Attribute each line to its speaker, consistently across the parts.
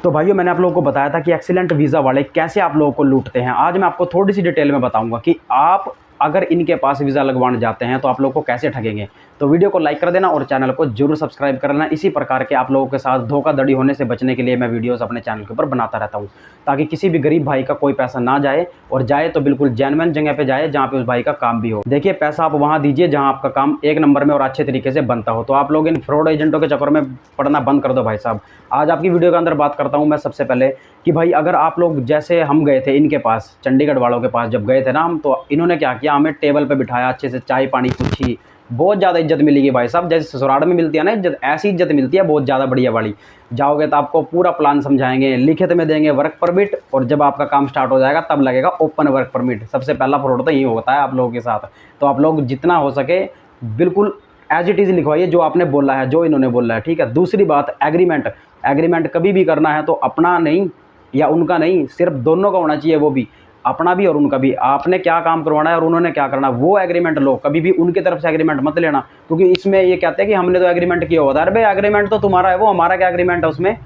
Speaker 1: तो भाइयों, मैंने आप लोगों को बताया था कि एक्सीलेंट वीज़ा वाले कैसे आप लोगों को लूटते हैं। आज मैं आपको थोड़ी सी डिटेल में बताऊंगा कि आप अगर इनके पास वीज़ा लगवाने जाते हैं तो आप लोगों को कैसे ठगेंगे। तो वीडियो को लाइक कर देना और चैनल को जरूर सब्सक्राइब कर लेना। इसी प्रकार के आप लोगों के साथ धोखाधड़ी होने से बचने के लिए मैं वीडियोस अपने चैनल के ऊपर बनाता रहता हूं, ताकि किसी भी गरीब भाई का कोई पैसा ना जाए, और जाए तो बिल्कुल जेन्युइन जगह पे जाए जहाँ पे उस भाई का काम भी हो। देखिए, पैसा आप वहाँ दीजिए जहाँ आपका काम एक नंबर में और अच्छे तरीके से बनता हो। तो आप लोग इन फ्रॉड एजेंटों के चक्कर में पड़ना बंद कर दो भाई साहब। आज आपकी वीडियो के अंदर बात करता हूँ मैं सबसे पहले कि भाई, अगर आप लोग, जैसे हम गए थे इनके पास, चंडीगढ़ वालों के पास जब गए थे ना हम, तो इन्होंने क्या किया, हमें टेबल पे बिठाया, अच्छे से चाय पानी पूछी, बहुत ज़्यादा इज्जत मिलेगी भाई साहब। जैसे ससुराल में मिलती है ना इज्जत, ऐसी इज्जत मिलती है बहुत ज़्यादा बढ़िया वाली। जाओगे तो आपको पूरा प्लान समझाएंगे, लिखित में देंगे वर्क परमिट, और जब आपका काम स्टार्ट हो जाएगा तब लगेगा ओपन वर्क परमिट। सबसे पहला फ्रॉड तो यही होता है आप लोगों के साथ। तो आप लोग जितना हो सके बिल्कुल एज इट इज़ लिखवाइए जो आपने बोला है, जो इन्होंने बोला है, ठीक है। दूसरी बात, एग्रीमेंट। एग्रीमेंट कभी भी करना है तो अपना नहीं या उनका नहीं, सिर्फ दोनों का होना चाहिए, वो भी अपना भी और उनका भी। आपने क्या काम करवाना है और उन्होंने क्या करना है, वो एग्रीमेंट लो। कभी भी उनकी तरफ से एग्रीमेंट मत लेना, क्योंकि इसमें ये कहते हैं कि हमने तो एग्रीमेंट किया होता है। अरे भाई, एग्रीमेंट तो तुम्हारा है, वो हमारा क्या एग्रीमेंट है उसमें?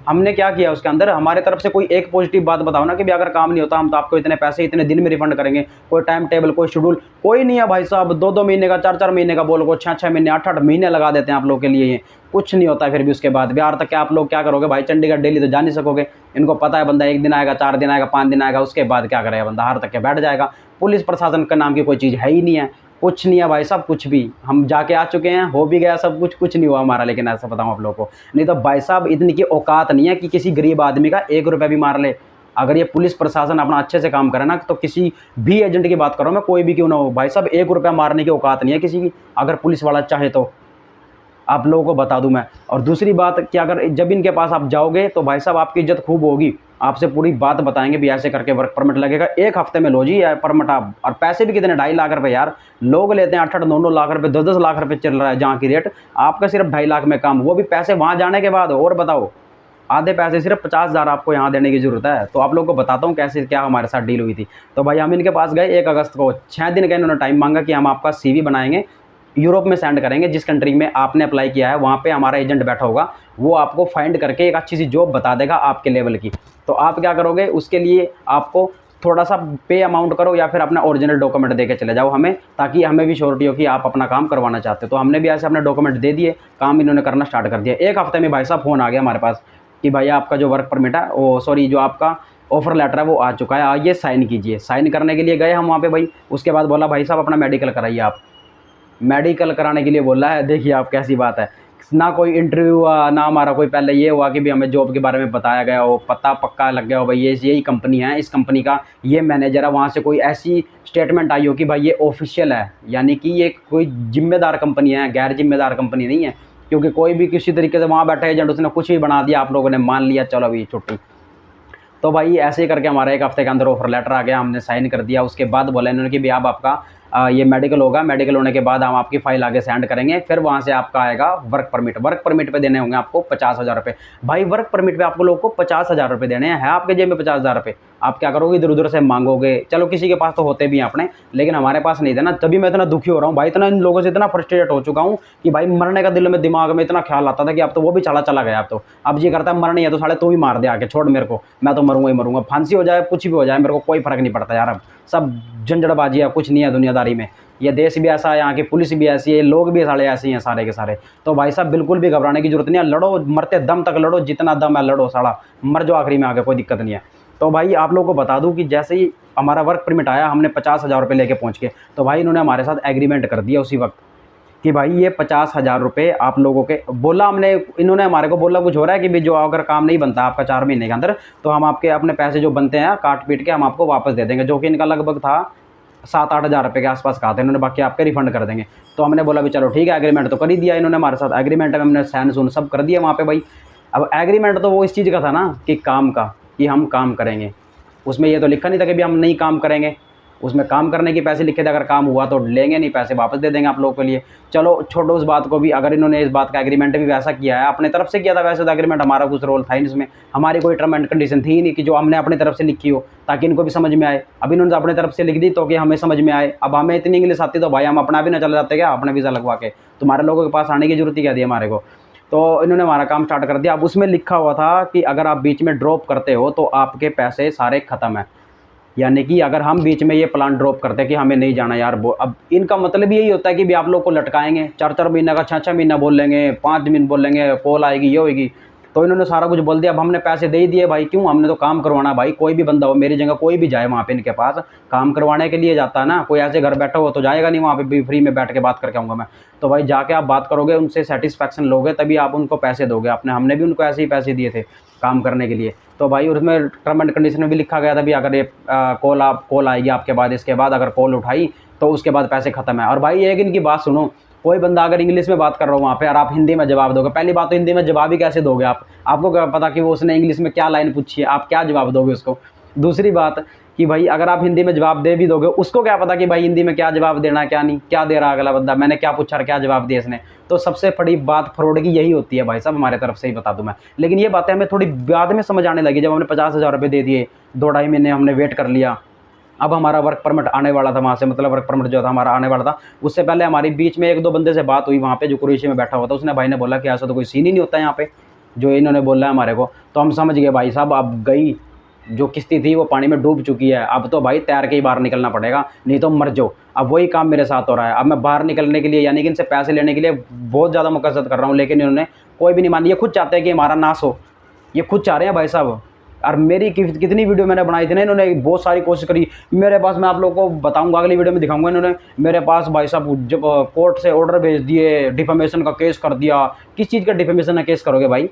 Speaker 1: हमने क्या किया उसके अंदर? हमारे तरफ से कोई एक पॉजिटिव बात बताओ ना कि भी अगर काम नहीं होता हम तो आपको इतने पैसे इतने दिन में रिफंड करेंगे। कोई टाइम टेबल, कोई शेड्यूल कोई नहीं है भाई साहब। 2-2 महीने का, 4-4 महीने का बोल को 6-6 महीने, 8-8 महीने लगा देते हैं आप लोग के लिए। ये कुछ नहीं होता है। फिर भी उसके बाद बिहार तक क्या आप लोग क्या करोगे भाई? चंडीगढ़ डेली तो जा नहीं सकोगे। इनको पता है बंदा 1 दिन आएगा, 4 दिन आएगा, 5 दिन आएगा, उसके बाद क्या करेगा बंदा? हार तक के बैठ जाएगा। पुलिस प्रशासन का नाम की कोई चीज़ है ही नहीं है, कुछ नहीं है भाई साहब, कुछ भी। हम जाके आ चुके हैं, हो भी गया सब कुछ, कुछ नहीं हुआ हमारा। लेकिन ऐसा बताऊं आप लोगों को, नहीं तो भाई साहब इतनी की औकात नहीं है कि किसी गरीब आदमी का 1 रुपया भी मार ले। अगर ये पुलिस प्रशासन अपना अच्छे से काम करे ना, तो किसी भी एजेंट की बात करो मैं, कोई भी क्यों ना हो भाई साहब, 1 रुपया मारने की औकात नहीं है किसी की, अगर पुलिस वाला चाहे तो। आप लोगों को बता दूं मैं। और दूसरी बात कि अगर जब इनके पास आप जाओगे तो भाई साहब आपकी इज्जत खूब होगी। आपसे पूरी बात बताएंगे भी ऐसे करके वर्क परमिट लगेगा, 1 हफ्ते में लो जी परमिट आप। और पैसे भी कितने, 2.5 लाख रुपए यार। लोग लेते हैं 8-8, 9-9 लाख रुपए, 10-10 लाख रुपए चल रहा है जहाँ की रेट। आपका सिर्फ 2.5 लाख में काम, वो भी पैसे वहाँ जाने के बाद। और बताओ, आधे पैसे सिर्फ 50,000 आपको यहाँ देने की जरूरत है। तो आप लोग को बताता हूँ कैसे क्या हमारे साथ डील हुई थी। तो भाई हम इनके पास गए 1 अगस्त को, 6 दिन का इन्होंने टाइम मांगा कि हम आपका CV बनाएंगे, यूरोप में सेंड करेंगे। जिस कंट्री में आपने अप्लाई किया है वहाँ पे हमारा एजेंट बैठा होगा, वो आपको फाइंड करके एक अच्छी सी जॉब बता देगा आपके लेवल की। तो आप क्या करोगे, उसके लिए आपको थोड़ा सा पे अमाउंट करो या फिर अपना ओरिजिनल डॉक्यूमेंट दे के चले जाओ हमें, ताकि हमें भी श्योरिटी हो कि आप अपना काम करवाना चाहते हो। तो हमने भी ऐसे अपने डॉक्यूमेंट दे दिए, काम इन्होंने करना स्टार्ट कर दिया। 1 हफ्ते में भाई साहब फ़ोन आ गया हमारे पास कि भाई आपका जो वर्क परमिट है, वो सॉरी जो आपका ऑफर लेटर है वो आ चुका है, आइए साइन कीजिए। साइन करने के लिए गए हम वहाँ पे भाई। उसके बाद बोला भाई साहब अपना मेडिकल कराइए आप। मेडिकल कराने के लिए बोला है। देखिए आप कैसी बात है, ना कोई इंटरव्यू हुआ, ना हमारा कोई पहले ये हुआ कि भी हमें जॉब के बारे में बताया गया हो, पता पक्का लग गया हो भाई ये यही कंपनी है, इस कंपनी का ये मैनेजर है। वहाँ से कोई ऐसी स्टेटमेंट आई हो कि भाई ये ऑफिशियल है, यानी कि ये कोई जिम्मेदार कंपनी है, गैर जिम्मेदार कंपनी नहीं है। क्योंकि कोई भी किसी तरीके से वहाँ बैठा एजेंट उसने कुछ भी बना दिया, आप लोगों ने मान लिया चलो अभी छुट्टी। तो भाई ऐसे ही करके हमारा 1 हफ्ते के अंदर ऑफर लेटर आ गया, हमने साइन कर दिया। उसके बाद बोला इन्होंने कि भी आप आपका ये मेडिकल होगा, मेडिकल होने के बाद हम आपकी फ़ाइल आगे सेंड करेंगे, फिर वहाँ से आपका आएगा वर्क परमिट। वर्क परमिट पे देने होंगे आपको 50,000 रुपये। भाई वर्क परमिट पे आपको लोगों को 50,000 रुपये देने हैं। आपके जेब में 50,000 रुपये, आप क्या करोगे, इधर उधर से मांगोगे। चलो किसी के पास तो होते भी हैं अपने, लेकिन हमारे पास नहीं थे ना। तभी मैं इतना दुखी हो रहा हूँ भाई, इतना इन लोगों से इतना फ्रस्ट्रेट हो चुका हूँ कि भाई मरने का दिल में दिमाग में इतना ख्याल आता था कि अब तो वो भी चला गया। अब ये करता है मरनी है तो साले तू भी मार दे आके, छोड़ मेरे को, मैं तो मरूंगा ही मरूंगा। फांसी हो जाए, कुछ भी हो जाए, मेरे को कोई फर्क नहीं पड़ता यार। अब सब झंझटबाजी है, कुछ नहीं है दुनियादारी में। ये देश भी ऐसा है, यहाँ की पुलिस भी ऐसी है, लोग भी साले ऐसे ही हैं सारे के सारे। तो भाई साहब बिल्कुल भी घबराने की जरूरत नहीं है, लड़ो, मरते दम तक लड़ो, जितना दम है लड़ो, साला मर जाओ आखिरी में आके, कोई दिक्कत नहीं है। तो भाई आप लोगों को बता दूं कि जैसे ही हमारा वर्क परमिट आया, हमने 50,000 रुपये लेके पहुँच के, तो भाई इन्होंने हमारे साथ एग्रीमेंट कर दिया उसी वक्त कि भाई ये 50,000 रुपये आप लोगों के, बोला हमने, इन्होंने हमारे को बोला कुछ हो रहा है कि भाई जो अगर काम नहीं बनता आपका 4 महीने के अंदर, तो हम आपके अपने पैसे जो बनते हैं काट पीट के हम आपको वापस दे देंगे, जो कि इनका लगभग था 7-8 हज़ार रुपये के आसपास कहा था इन्होंने, बाकी आपके रिफंड कर देंगे। तो हमने बोला भी चलो ठीक है, एग्रीमेंट तो कर ही दिया इन्होंने हमारे साथ। एग्रीमेंट में हमने साइन सून सब कर दिया वहाँ पे भाई। अब एग्रीमेंट तो वो इस चीज़ का था ना कि काम का, कि हम काम करेंगे। उसमें ये तो लिखा नहीं था कि भी हम नहीं काम करेंगे, उसमें काम करने के पैसे लिखे थे, अगर काम हुआ तो लेंगे, नहीं पैसे वापस दे देंगे आप लोगों के लिए। चलो छोड़ो उस बात को भी। अगर इन्होंने इस बात का एग्रीमेंट भी वैसा किया है, अपने तरफ से किया था, वैसे तो एग्रीमेंट हमारा कुछ रोल था ही नहीं इसमें, हमारी कोई टर्म एंड कंडीशन थी ही नहीं कि जो हमने अपनी तरफ से लिखी हो ताकि इनको भी समझ में आए। अब इन्होंने अपनी तरफ से लिख दी तो कि हमें समझ में आए। अब हमें इतनी इंग्लिश आती तो भाई हम अपना भी ना चले जाते क्या अपना वीज़ा लगवा के, तुम्हारे लोगों के पास आने की जरूरत ही क्या थी हमारे को। तो इन्होंने हमारा काम स्टार्ट कर दिया। अब उसमें लिखा हुआ था कि अगर आप बीच में ड्रॉप करते हो तो आपके पैसे सारे ख़त्म हैं। यानी कि अगर हम बीच में ये प्लान ड्रॉप करते हैं कि हमें नहीं जाना यार, वो अब इनका मतलब यही होता है कि भी आप लोग को लटकाएंगे, 4-4 महीना का 6-6 महीना बोल लेंगे, 5 दिन बोल लेंगे, कॉल आएगी, ये होगी। तो इन्होंने सारा कुछ बोल दिया। अब हमने पैसे दे ही दिए भाई, क्यों, हमने तो काम करवाना भाई। कोई भी बंदा हो मेरी जगह, कोई भी जाए वहाँ पे इनके पास, काम करवाने के लिए जाता है ना। कोई ऐसे घर बैठा हो तो जाएगा नहीं, वहाँ पे भी फ्री में बैठ के बात करके आऊँगा मैं। तो भाई जाके आप बात करोगे उनसे, सेटिस्फैक्शन लोगे, तभी आप उनको पैसे दोगे। आपने हमने भी उनको ऐसे ही पैसे दिए थे काम करने के लिए। तो भाई उसमें टर्म एंड कंडीशन में भी लिखा गया था भी अगर ये कॉल आएगी आपके बाद, इसके बाद अगर कॉल उठाई तो उसके बाद पैसे खत्म है। और भाई एक इनकी बात सुनो, कोई बंदा अगर इंग्लिश में बात कर रहा हो वहाँ पे और आप हिंदी में जवाब दोगे, पहली बात तो हिंदी में जवाब ही कैसे दोगे आप, आपको क्या पता कि वो उसने इंग्लिश में क्या लाइन पूछी है, आप क्या जवाब दोगे उसको। दूसरी बात कि भाई अगर आप हिंदी में जवाब दे भी दोगे, उसको क्या पता कि भाई हिंदी में क्या जवाब देना, क्या नहीं, क्या दे रहा अगला बंदा, मैंने क्या पूछा और क्या जवाब दिया इसने। तो सबसे बड़ी बात फ्रॉड की यही होती है भाई साहब, हमारे तरफ से ही बता दूं मैं। लेकिन ये बातें हमें थोड़ी बाद में समझ आने लगी, जब हमने 50,000 रुपये दे दिए, 2-2.5 महीने हमने वेट कर लिया। अब हमारा वर्क परमिट आने वाला था वहाँ से, मतलब वर्क परमिट जो था हमारा आने वाला था। उससे पहले हमारी बीच में 1-2 बंदे से बात हुई वहाँ पे, जो क्रोएशिया में बैठा हुआ था। उसने भाई ने बोला कि ऐसा तो कोई सीन ही नहीं होता है यहाँ पे, जो इन्होंने बोला है हमारे को। तो हम समझ गए भाई साहब, अब गई जो किश्ती थी वो पानी में डूब चुकी है। अब तो भाई तैर के ही बाहर निकलना पड़ेगा, नहीं तो मर जाओ। अब वही काम मेरे साथ हो रहा है। अब मैं बाहर निकलने के लिए, यानी कि इनसे पैसे लेने के लिए बहुत ज़्यादा मकसद कर रहा हूँ, लेकिन इन्होंने कोई भी नहीं मानी। ये खुद चाहते हैं कि हमारा नाश हो, ये खुद चाह रहे हैं भाई साहब। और मेरी कितनी वीडियो मैंने बनाई थी ना, इन्होंने बहुत सारी कोशिश करी मेरे पास। मैं आप लोगों को बताऊंगा, अगली वीडियो में दिखाऊंगा। इन्होंने मेरे पास भाई साहब जब कोर्ट से ऑर्डर भेज दिए, डिफेमेशन का केस कर दिया। किस चीज़ का डिफेमेशन का केस करोगे भाई?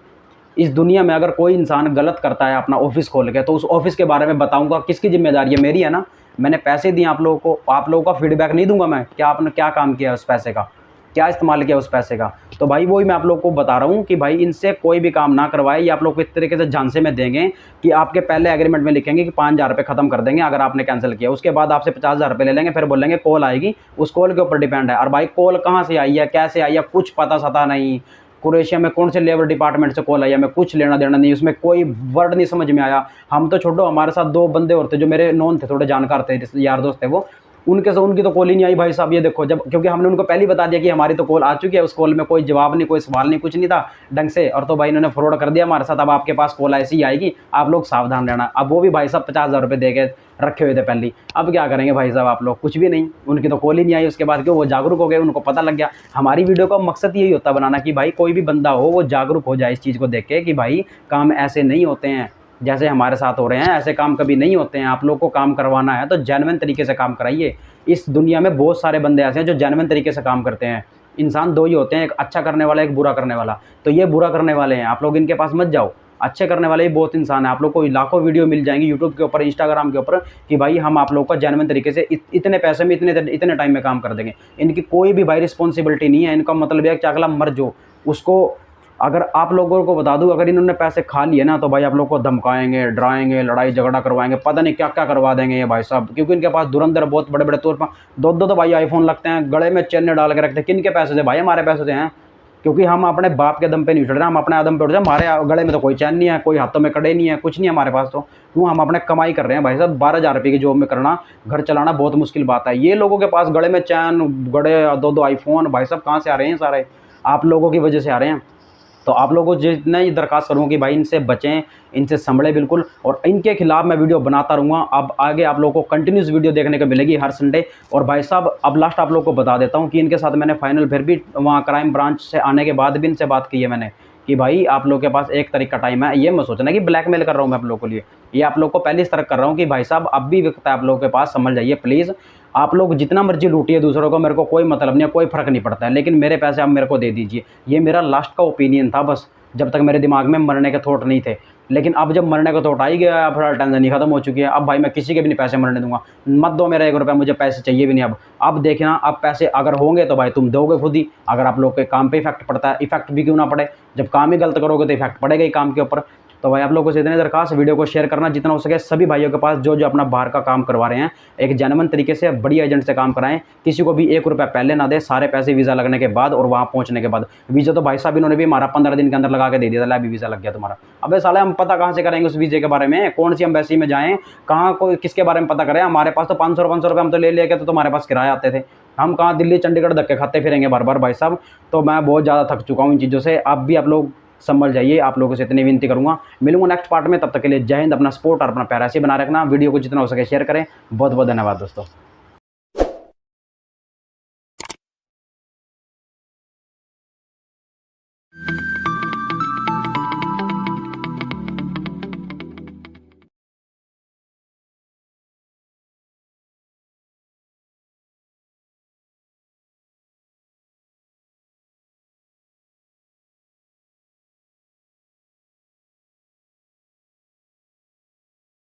Speaker 1: इस दुनिया में अगर कोई इंसान गलत करता है अपना ऑफिस खोल के, तो उस ऑफिस के बारे में बताऊंगा। किसकी जिम्मेदारी है? मेरी है ना। मैंने पैसे दिए आप लोगों को, आप लोगों का फीडबैक नहीं दूंगा मैं, क्या आपने क्या काम किया उस पैसे का, क्या इस्तेमाल किया उस पैसे का। तो भाई वही मैं आप लोग को बता रहा हूँ कि भाई इनसे कोई भी काम ना करवाए। ये आप लोग को इस तरीके से झांसे में देंगे कि आपके पहले एग्रीमेंट में लिखेंगे कि 5,000 रुपये खत्म कर देंगे अगर आपने कैंसिल किया। उसके बाद आपसे 50,000 रुपये ले लेंगे, फिर बोलेंगे कॉल आएगी, उस कॉल के ऊपर डिपेंड है। और भाई कॉल कहाँ से आई है, कैसे आई है, कुछ पता सता नहीं। क्रोएशिया में कौन से लेबर डिपार्टमेंट से कॉल आई है, मैं कुछ लेना देना नहीं, उसमें कोई वर्ड नहीं समझ में आया। हम तो छोड़ो, हमारे साथ 2 बंदे और थे जो मेरे नॉन थे, थोड़े जानकार थे, यार दोस्त थे वो, उनकी तो कॉल ही नहीं आई भाई साहब। ये देखो, जब क्योंकि हमने उनको पहले ही बता दिया कि हमारी तो कॉल आ चुकी है, उस कॉल में कोई जवाब नहीं, कोई सवाल नहीं, कुछ नहीं था ढंग से। और तो भाई इन्होंने फ्रॉड कर दिया हमारे साथ। अब आपके पास कॉल ऐसी ही आएगी, आप लोग सावधान रहना। अब वो भी भाई साहब 50,000 रुपये दे के रखे हुए थे पहले ही। अब क्या करेंगे भाई साहब आप लोग? कुछ भी नहीं, उनकी तो कॉल ही नहीं आई उसके बाद। क्यों? वो जागरूक हो गए, उनको पता लग गया। हमारी वीडियो का मकसद यही होता है बनाना, कि भाई कोई भी बंदा हो वो जागरूक हो जाए इस चीज़ को देख के, कि भाई काम ऐसे नहीं होते हैं जैसे हमारे साथ हो रहे हैं। ऐसे काम कभी नहीं होते हैं। आप लोग को काम करवाना है तो जेन्युइन तरीके से काम कराइए। इस दुनिया में बहुत सारे बंदे ऐसे हैं जो जेन्युइन तरीके से काम करते हैं। इंसान 2 ही होते हैं, एक अच्छा करने वाला, एक बुरा करने वाला। तो ये बुरा करने वाले हैं, आप लोग इनके पास मत जाओ। अच्छे करने वाले ही बहुत इंसान है। आप लोग को लाखों वीडियो मिल जाएंगी यूट्यूब के ऊपर, इंस्टाग्राम के ऊपर, कि भाई हम आप लोग को जेन्युइन तरीके से इतने पैसे में इतने टाइम में काम कर देंगे। इनकी कोई भी भाई रिस्पॉन्सिबिलिटी नहीं है। इनका मतलब है कि अगला मर जो उसको। अगर आप लोगों को बता दूं, अगर इन्होंने पैसे खा लिए ना, तो भाई आप लोग को धमकाएंगे, डराएंगे, लड़ाई झगड़ा करवाएंगे, पता नहीं क्या क्या करवा देंगे ये भाई साहब। क्योंकि इनके पास धुरंधर बहुत बड़े बड़े तौर पर 2-2 तो भाई आईफोन लगते हैं, गले में चेन डाल के रखते हैं। किन के पैसे से भाई? हमारे पैसे से हैं। क्योंकि हम अपने बाप के दम पे नहीं उठ रहे, हम अपने आदम पे उठ रहे हैं। हमारे गले में तो कोई चैन नहीं है, कोई हाथों में कड़े नहीं है, कुछ नहीं है हमारे पास। तो क्यों? हम अपने कमाई कर रहे हैं भाई साहब। 12,000 रुपये की जॉब में करना, घर चलाना बहुत मुश्किल बात है। ये लोगों के पास गले में चैन, गड़े 2-2 आईफोन, भाई साहब कहाँ से आ रहे हैं सारे? आप लोगों की वजह से आ रहे हैं। तो आप लोगों को जितना ही दरख्वास्त करूँ कि भाई इनसे बचें, इनसे संभलें बिल्कुल, और इनके खिलाफ मैं वीडियो बनाता रहूँगा। अब आगे आप लोगों को कंटिन्यूस वीडियो देखने को मिलेगी हर संडे। और भाई साहब अब लास्ट आप लोगों को बता देता हूँ कि इनके साथ मैंने फाइनल फिर भी वहाँ क्राइम ब्रांच से आने के बाद भी इनसे बात की है मैंने, कि भाई आप लोग के पास 1 तारीख का टाइम है। ये मैं सोचना कि ब्लैकमेल कर रहा हूँ मैं आप लोगों के लिए। ये आप लोग को पहले इस तरह कर रहा हूँ कि भाई साहब अब भी वक्त है आप लोगों के पास, समझ जाइए प्लीज़। आप लोग जितना मर्जी लूटिए दूसरों को, मेरे को कोई मतलब नहीं है, कोई फ़र्क नहीं पड़ता है। लेकिन मेरे पैसे आप मेरे को दे दीजिए। ये मेरा लास्ट का ओपिनियन था बस, जब तक मेरे दिमाग में मरने के थॉट नहीं थे। लेकिन अब जब मरने का थॉट आ ही गया, अब थोड़ा टेंशन ही खत्म हो चुकी है। अब भाई मैं किसी के भी नहीं पैसे मरने दूंगा। मत दो मेरा 1 रुपया, मुझे पैसे चाहिए भी नहीं अब देखना। अब पैसे अगर होंगे तो भाई तुम दोगे खुद ही। अगर आप लोग के काम पे इफेक्ट पड़ता है, इफेक्ट भी क्यों ना पड़े, जब काम ही गलत करोगे तो इफेक्ट पड़ेगा ही काम के ऊपर। तो भाई आप लोगों से इतने दरखास्त, वीडियो को शेयर करना जितना हो सके सभी भाइयों के पास जो अपना बाहर का काम करवा रहे हैं। एक जेन्युइन तरीके से बढ़िया एजेंट से काम कराएं। किसी को भी 1 रुपया पहले ना दे, सारे पैसे वीज़ा लगने के बाद और वहाँ पहुँचने के बाद। वीज़ा तो भाई साहब इन्होंने भी हमारा 15 दिन के अंदर लगा के दे दिया था, अभी वीज़ा लग गया तुम्हारा। अबे साले हम पता कहाँ से करेंगे उस वीज़े के बारे में? कौन सी एम्बेसी में जाएँ, कहाँ को किसके बारे में पता करें? हमारे पास तो 500 रुपये हम तो ले लेके तो तुम्हारे पास किराए आते थे। हम कहाँ दिल्ली चंडीगढ़ धक्के खाते फिरेंगे बार बार भाई साहब। तो मैं बहुत ज़्यादा थक चुका हूँ इन चीज़ों से। आप भी आप लोग संभल जाइए, आप लोगों से इतनी विनती करूँगा। मिलूंगा नेक्स्ट पार्ट में, तब तक के लिए जय हिंद। अपना सपोर्ट और अपना प्यार ऐसे बना रखना। वीडियो को जितना हो सके शेयर करें। बहुत बहुत धन्यवाद दोस्तों।